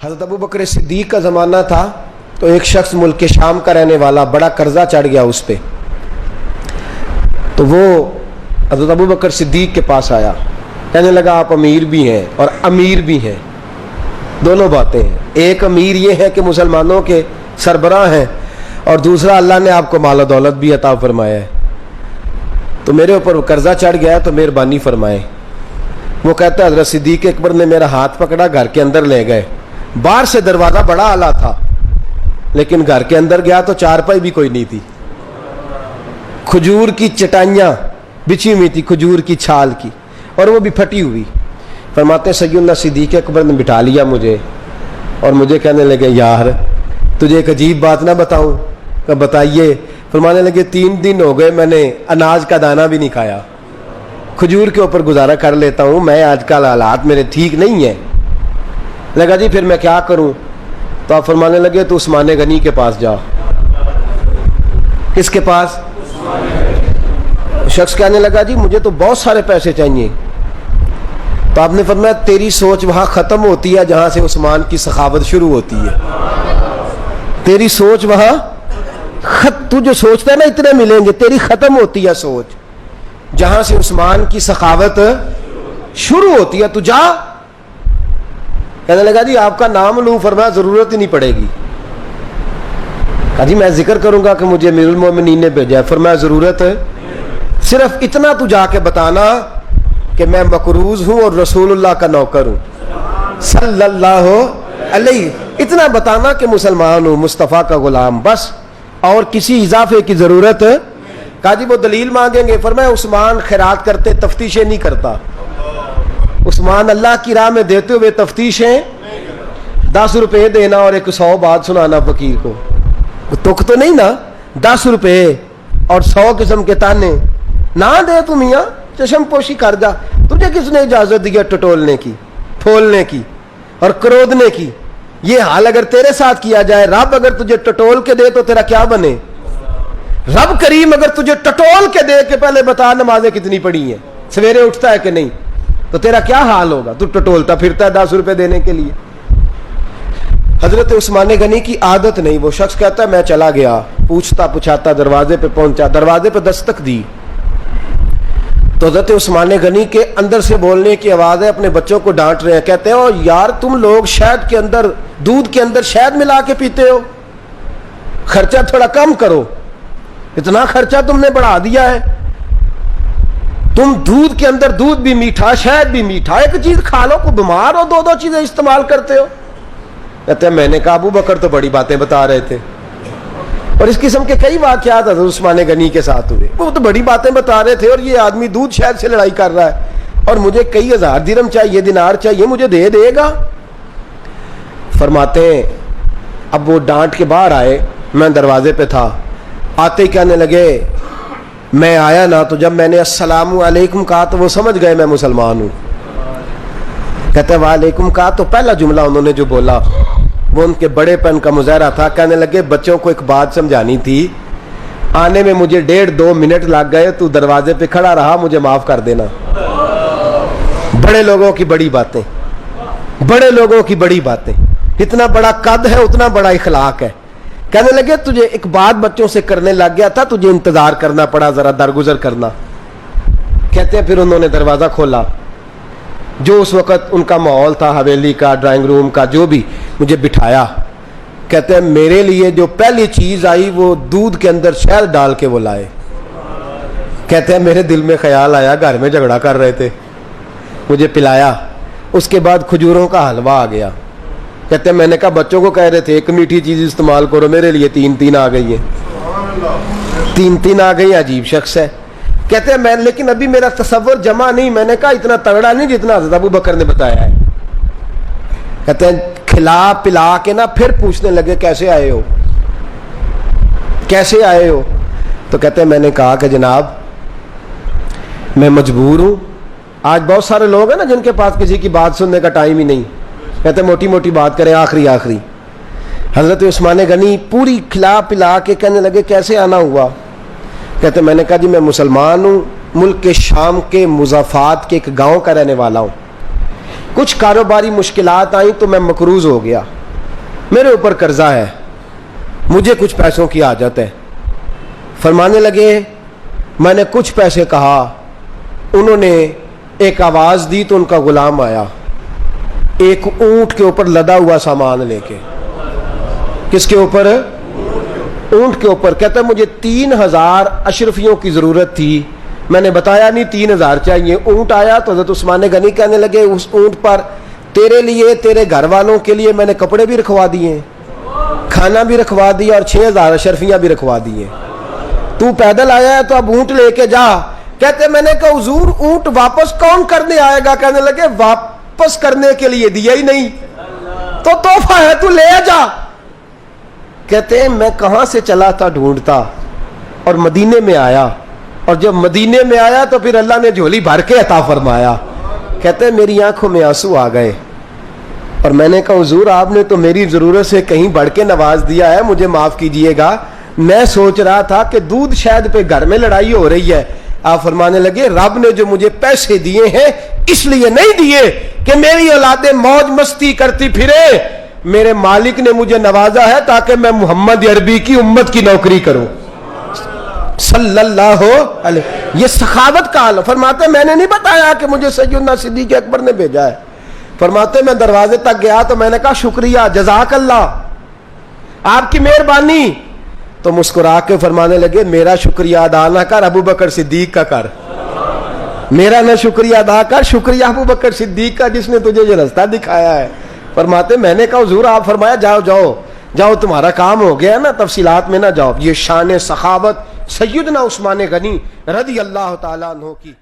حضرت ابو بکر صدیق کا زمانہ تھا تو ایک شخص ملک شام کا رہنے والا بڑا قرضہ چڑھ گیا اس پہ، تو وہ حضرت ابو بکر صدیق کے پاس آیا، کہنے لگا آپ امیر بھی ہیں اور امیر بھی ہیں، دونوں باتیں ہیں، ایک امیر یہ ہے کہ مسلمانوں کے سربراہ ہیں، اور دوسرا اللہ نے آپ کو مال و دولت بھی عطا فرمایا ہے، تو میرے اوپر قرضہ چڑھ گیا تو مہربانی فرمائیں۔ وہ کہتا ہے حضرت صدیق اکبر نے میرا ہاتھ پکڑا، گھر کے اندر لے گئے، باہر سے دروازہ بڑا اعلیٰ تھا لیکن گھر کے اندر گیا تو چارپائی بھی کوئی نہیں تھی، کھجور کی چٹائیاں بچھی ہوئی تھی، کھجور کی چھال کی، اور وہ بھی پھٹی ہوئی۔ فرماتے ہیں سیدنا صدیق اکبر نے بٹھا لیا مجھے اور مجھے کہنے لگے یار تجھے ایک عجیب بات نہ بتاؤں؟ کہ بتائیے۔ فرمانے لگے 3 دن ہو گئے میں نے اناج کا دانہ بھی نہیں کھایا، کھجور کے اوپر گزارا کر لیتا ہوں، میں آج کل حالات میرے ٹھیک نہیں ہیں۔ لگا جی پھر میں کیا کروں؟ تو آپ فرمانے لگے تو عثمان غنی کے پاس جا۔ کس کے پاس؟ شخص کہنے لگا جی مجھے تو بہت سارے پیسے چاہیے۔ تو آپ نے فرمایا تیری سوچ وہاں ختم ہوتی ہے جہاں سے عثمان کی سخاوت شروع ہوتی ہے، تیری سوچ وہاں تو جو سوچتا ہے نا اتنے ملیں گے، تیری ختم ہوتی ہے سوچ جہاں سے عثمان کی سخاوت شروع ہوتی ہے، تو جا۔ کہنے لگا جی آپ کا نام لوں؟ فرمایا ضرورت ہی نہیں پڑے گی۔ کہا جی میں ذکر کروں گا کہ مجھے امیر المومنین نے بھیجا ہے؟ فرمایا ضرورت ہے، صرف اتنا تو جا کے بتانا کہ میں مقروض ہوں اور رسول اللہ کا نوکر ہوں صلی اللہ علیہ، اتنا بتانا کہ مسلمان ہوں، مصطفیٰ کا غلام، بس، اور کسی اضافے کی ضرورت۔ کہا جی وہ دلیل مانگیں گے؟ فرمایا عثمان خیرات کرتے تفتیشیں نہیں کرتا، عثمان اللہ کی راہ میں دیتے ہوئے تفتیشیں 10 روپے دینا اور 100 بات سنانا فقیر کو، تک تو نہیں نا، 10 روپے اور 100 قسم کے تانے نہ دے تو میاں چشم پوشی کر جا، تجھے کس نے اجازت دی ٹٹولنے کی، پھولنے کی اور کرودنے کی؟ یہ حال اگر تیرے ساتھ کیا جائے، رب اگر تجھے ٹٹول کے دے تو تیرا کیا بنے؟ رب کریم اگر تجھے ٹٹول کے دے کہ پہلے بتا نمازیں کتنی پڑھی ہیں، سویرے اٹھتا ہے کہ نہیں، تو تیرا کیا حال ہوگا؟ تو ٹٹولتا پھرتا ہے 10 روپے دینے کے لیے۔ حضرت عثمان غنی کی عادت نہیں، وہ شخص کہتا ہے میں چلا گیا، پوچھتا پوچھاتا دروازے پہ پہنچا، دروازے پہ دستک دی تو حضرت عثمان غنی کے اندر سے بولنے کی آواز ہے، اپنے بچوں کو ڈانٹ رہے ہیں، کہتے ہیں او یار تم لوگ شہد کے اندر، دودھ کے اندر شہد ملا کے پیتے ہو، خرچہ تھوڑا کم کرو، اتنا خرچہ تم نے بڑھا دیا ہے، تم دودھ کے اندر دودھ بھی میٹھا شہد بھی میٹھا، ایک چیز کھا لو، کو بیمار ہو 2 چیزیں استعمال کرتے ہو۔ کہتے ہیں میں نے کہا ابو بکر تو بڑی باتیں بتا رہے تھے، اور اس قسم کے کئی واقعات حضرت عثمان غنی کے ساتھ ہوئے، وہ تو بڑی باتیں بتا رہے تھے اور یہ آدمی دودھ شہد سے لڑائی کر رہا ہے اور مجھے کئی ہزار درہم چاہیے، دینار چاہیے، مجھے دے گا؟ فرماتے ہیں اب وہ ڈانٹ کے باہر آئے، میں دروازے پہ تھا، آتے ہی کہنے لگے میں آیا نا تو جب میں نے السلام علیکم کہا تو وہ سمجھ گئے میں مسلمان ہوں۔ کہتے ہیں وعلیکم کہا تو پہلا جملہ انہوں نے جو بولا وہ ان کے بڑے پن کا مظاہرہ تھا۔ کہنے لگے بچوں کو ایک بات سمجھانی تھی، آنے میں مجھے 1.5-2 منٹ لگ گئے، تو دروازے پہ کھڑا رہا، مجھے معاف کر دینا۔ بڑے لوگوں کی بڑی باتیں، بڑے لوگوں کی بڑی باتیں، اتنا بڑا قد ہے اتنا بڑا اخلاق ہے۔ کہنے لگے تجھے ایک بات بچوں سے کرنے لگ گیا تھا، تجھے انتظار کرنا پڑا، ذرا درگزر کرنا۔ کہتے ہیں پھر انہوں نے دروازہ کھولا، جو اس وقت ان کا ماحول تھا، حویلی کا، ڈرائنگ روم کا، جو بھی، مجھے بٹھایا۔ کہتے ہیں میرے لیے جو پہلی چیز آئی وہ دودھ کے اندر شہد ڈال کے وہ لائے۔ کہتے ہیں میرے دل میں خیال آیا گھر میں جھگڑا کر رہے تھے، مجھے پلایا، اس کے بعد کھجوروں کا حلوہ آ گیا۔ کہتے ہیں میں نے کہا بچوں کو کہہ رہے تھے ایک میٹھی چیز استعمال کرو، میرے لیے 3 آ گئی ہیں، 3 آ گئی، عجیب شخص ہے۔ کہتے ہیں میں لیکن ابھی میرا تصور جمع نہیں، میں نے کہا اتنا تگڑا نہیں جتنا حضرت ابو بکر نے بتایا ہے۔ کہتے ہیں کھلا پلا کے نا پھر پوچھنے لگے کیسے آئے ہو، کیسے آئے ہو؟ تو کہتے ہیں میں نے کہا کہ جناب میں مجبور ہوں، آج بہت سارے لوگ ہیں نا جن کے پاس کسی کی بات سننے کا ٹائم ہی نہیں، کہتے ہیں موٹی موٹی بات کریں، آخری۔ حضرت عثمان غنی پوری کھلا پلا کے کہنے لگے کیسے آنا ہوا؟ کہتے ہیں میں نے کہا جی میں مسلمان ہوں، ملک کے شام کے مضافات کے ایک گاؤں کا رہنے والا ہوں، کچھ کاروباری مشکلات آئیں تو میں مقروض ہو گیا, میرے اوپر قرضہ ہے, مجھے کچھ پیسوں کی حاجت ہے. فرمانے لگے میں نے کچھ پیسے کہا, انہوں نے ایک آواز دی تو ان کا غلام آیا ایک اونٹ کے اوپر لدا ہوا سامان لے کے. کس کے اوپر؟ اونٹ کے اوپر. کہتا ہے مجھے 3000 اشرفیوں کی ضرورت تھی, میں نے بتایا نہیں 3000 چاہیے. اونٹ آیا تو حضرت عثمان غنی کہنے لگے اس اونٹ پر تیرے لیے, تیرے گھر والوں کے لیے میں نے کپڑے بھی رکھوا دیے, کھانا بھی رکھوا دیا اور 6000 اشرفیاں بھی رکھوا دیے. تو پیدل آیا ہے تو اب اونٹ لے کے جا. کہتے میں نے کہا حضور اونٹ واپس کون کرنے آئے گا؟ کہنے لگے واپس کرنے کے لیے دیا ہی نہیں تو تحفہ ہے, تو لے جا. کہتے ہیں میں کہاں سے چلا تھا ڈھونڈتا اور مدینے میں آیا, اور جب مدینے میں آیا تو پھر اللہ نے جھولی بھر کے عطا فرمایا. کہتے ہیں میری آنکھوں میں آنسو آ گئے اور میں نے کہا حضور آپ نے تو میری ضرورت سے کہیں بڑھ کے نواز دیا ہے, مجھے معاف کیجئے گا, میں سوچ رہا تھا کہ دودھ شاید پہ گھر میں لڑائی ہو رہی ہے. آپ فرمانے لگے رب نے جو مجھے پیسے دیے ہیں اس لیے نہیں دیے کہ میری اولادیں موج مستی کرتی پھرے, میرے مالک نے مجھے نوازا ہے تاکہ میں محمد عربی کی امت کی نوکری کروں صلی اللہ علیہ. یہ سخاوت کا حال. فرماتے میں نے نہیں بتایا کہ مجھے سیدنا صدیق اکبر نے بھیجا ہے. فرماتے میں دروازے تک گیا تو میں نے کہا شکریہ, جزاک اللہ, آپ کی مہربانی. تو مسکرا کے فرمانے لگے میرا شکریہ ادا نہ کر, ابو بکر صدیق کا کر. میرا نہ شکریہ ادا کر, شکریہ ابو بکر صدیق کا جس نے تجھے یہ رستہ دکھایا ہے. فرماتے میں نے کہا حضور آپ فرمایا جاؤ جاؤ جاؤ تمہارا کام ہو گیا نا, تفصیلات میں نہ جاؤ. یہ شان سخاوت سیدنا عثمان غنی رضی اللہ تعالیٰ عنہ کی.